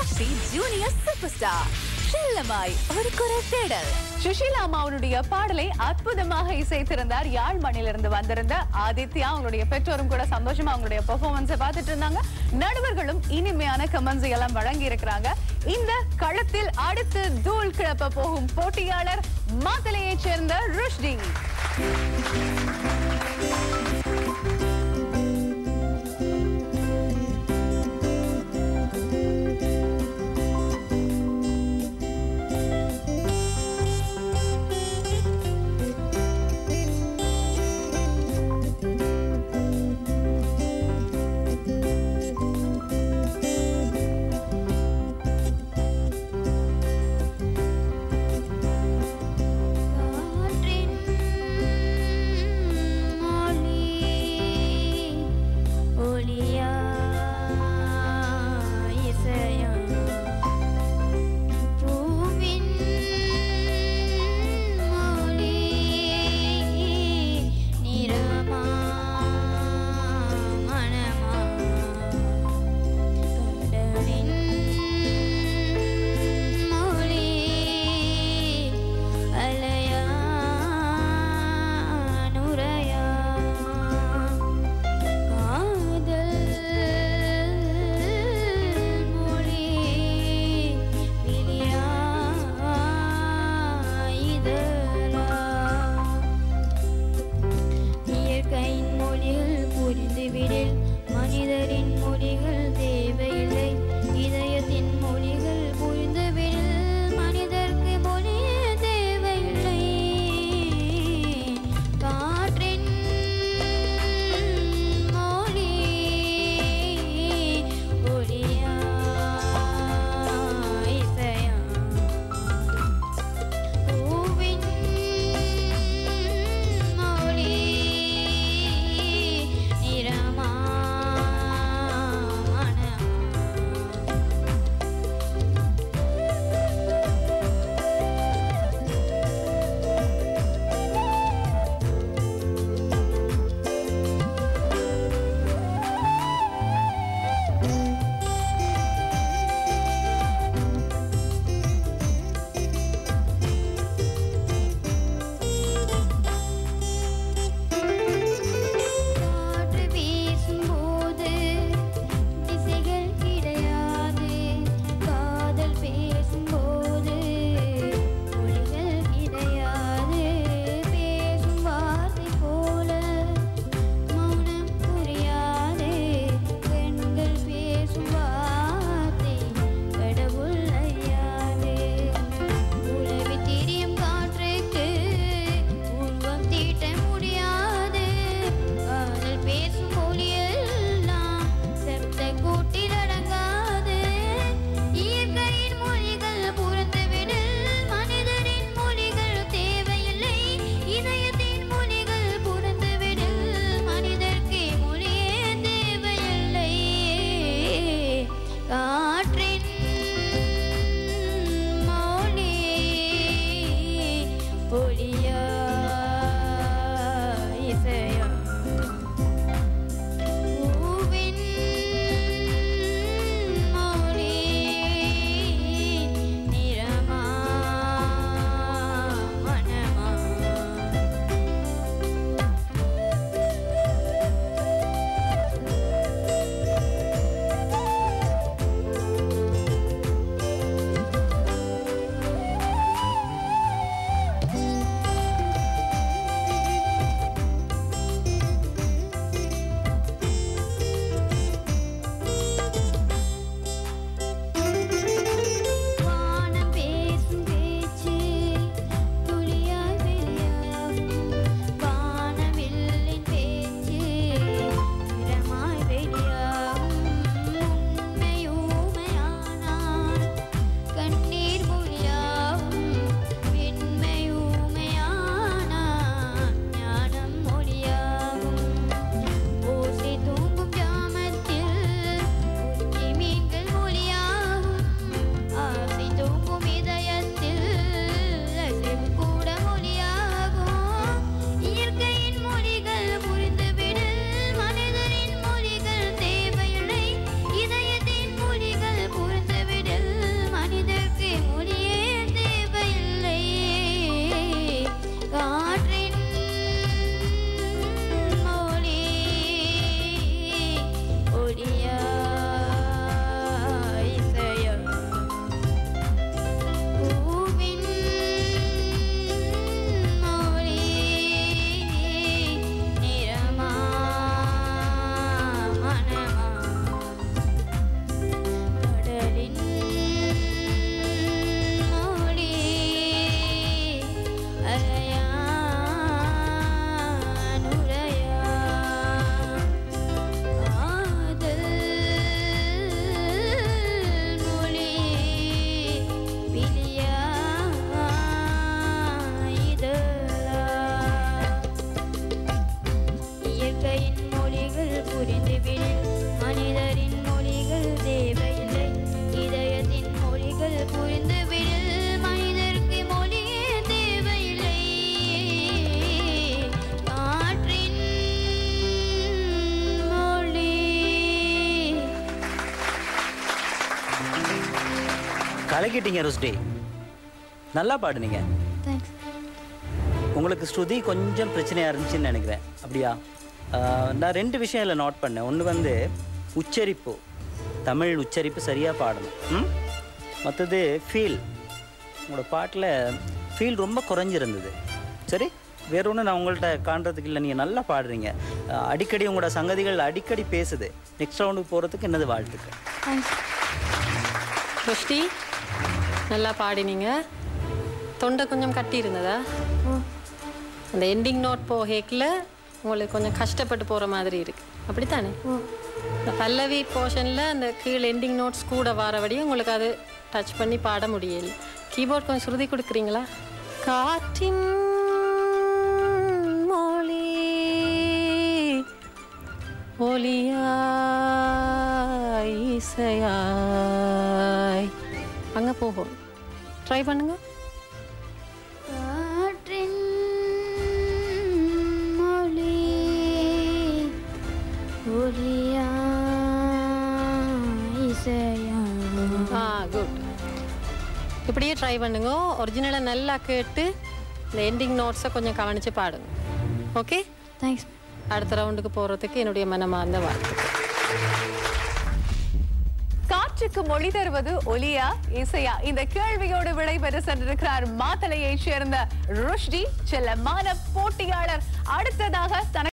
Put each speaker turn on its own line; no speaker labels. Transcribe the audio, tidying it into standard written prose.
சக்தி junior super star செல்லமாய் ஒரு குரல் தேடல். சுஷீலா அம்மாவுடைய பாடலை அற்புதமாக இசைத்திருந்தார். யாழ் மண்ணிலிருந்து வந்திருந்த ஆதித்யா. அவங்களுடைய பெற்றோரும் கூட சந்தோஷமா அவங்களுடைய பெர்ஃபார்மன்ஸை பார்த்துட்டு இருந்தாங்க. நடுவர்களும் இனிமையான கமெண்ட்ஸ் எல்லாம் வழங்கி இருக்கிறாங்க. இந்த களத்தில் அடுத்து தூள் கிளப்ப போகும் போட்டியாளர் மாத்தளையைச் சேர்ந்த ருஷ்டி.
காற்றின் கலக்கிட்டீங்க ருஷ்டி. நல்லா பாடுனீங்க.
தேங்க்ஸ்.
உங்களுக்கு ஸ்ருதி கொஞ்சம் பிரச்சனையாக இருந்துச்சுன்னு நினைக்கிறேன். அப்படியா? நான் 2 விஷயம் இதில் நோட் பண்ணேன். ஒன்று வந்து உச்சரிப்பு, தமிழ் உச்சரிப்பு சரியாக பாடணும். மற்றது ஃபீல், உங்களோட பாட்டில் ஃபீல் ரொம்ப குறைஞ்சிருந்தது. சரி, வேற ஒன்று நான் உங்கள்கிட்ட காண்றதுக்கு இல்லை, நீங்கள் நல்லா பாடுறீங்க. அடிக்கடி உங்களோட சங்கதிகள் அடிக்கடி பேசுது. நெக்ஸ்ட் ரவுண்டுக்கு போகிறதுக்கு என்னது வாழ்த்துக்கள்.
ருஷ்டி, நல்லா பாடினீங்க. தொண்டை கொஞ்சம் கட்டி இருந்ததா? அந்த எண்டிங் நோட் போகேக்கில் உங்களுக்கு கொஞ்சம் கஷ்டப்பட்டு போகிற மாதிரி இருக்குது, அப்படித்தானே? இந்த பல்லவி போர்ஷனில் அந்த கீழே எண்டிங் நோட்ஸ் கூட வரபடி உங்களுக்கு அது டச் பண்ணி பாட முடியல. கீபோர்ட் கொஞ்சம் சுருதி கொடுக்குறீங்களா? காற்றின் மொழி ஒலியாய் இசையாய் அங்கே போகும். ட்ரை பண்ணுங்க. குட். இப்படியே ட்ரை பண்ணுங்க. ஒரிஜினலாக நல்லா கேட்டு இந்த எண்டிங் நோட்ஸை கொஞ்சம் கவனித்து பாடுங்க. Okay,
thanks.
அடுத்த ரவுண்டுக்கு போகிறதுக்கு என்னுடைய மனமார்ந்த வாழ்த்துக்கள்.
காற்றுக்கு மொழி தருவது ஒலியா இசையா? இந்த கேள்வியோடு விடைபெற்று சென்றிருக்கிறார் மாத்தளையை சேர்ந்த ருஷ்டி, செல்லமான போட்டியாளர். அடுத்ததாக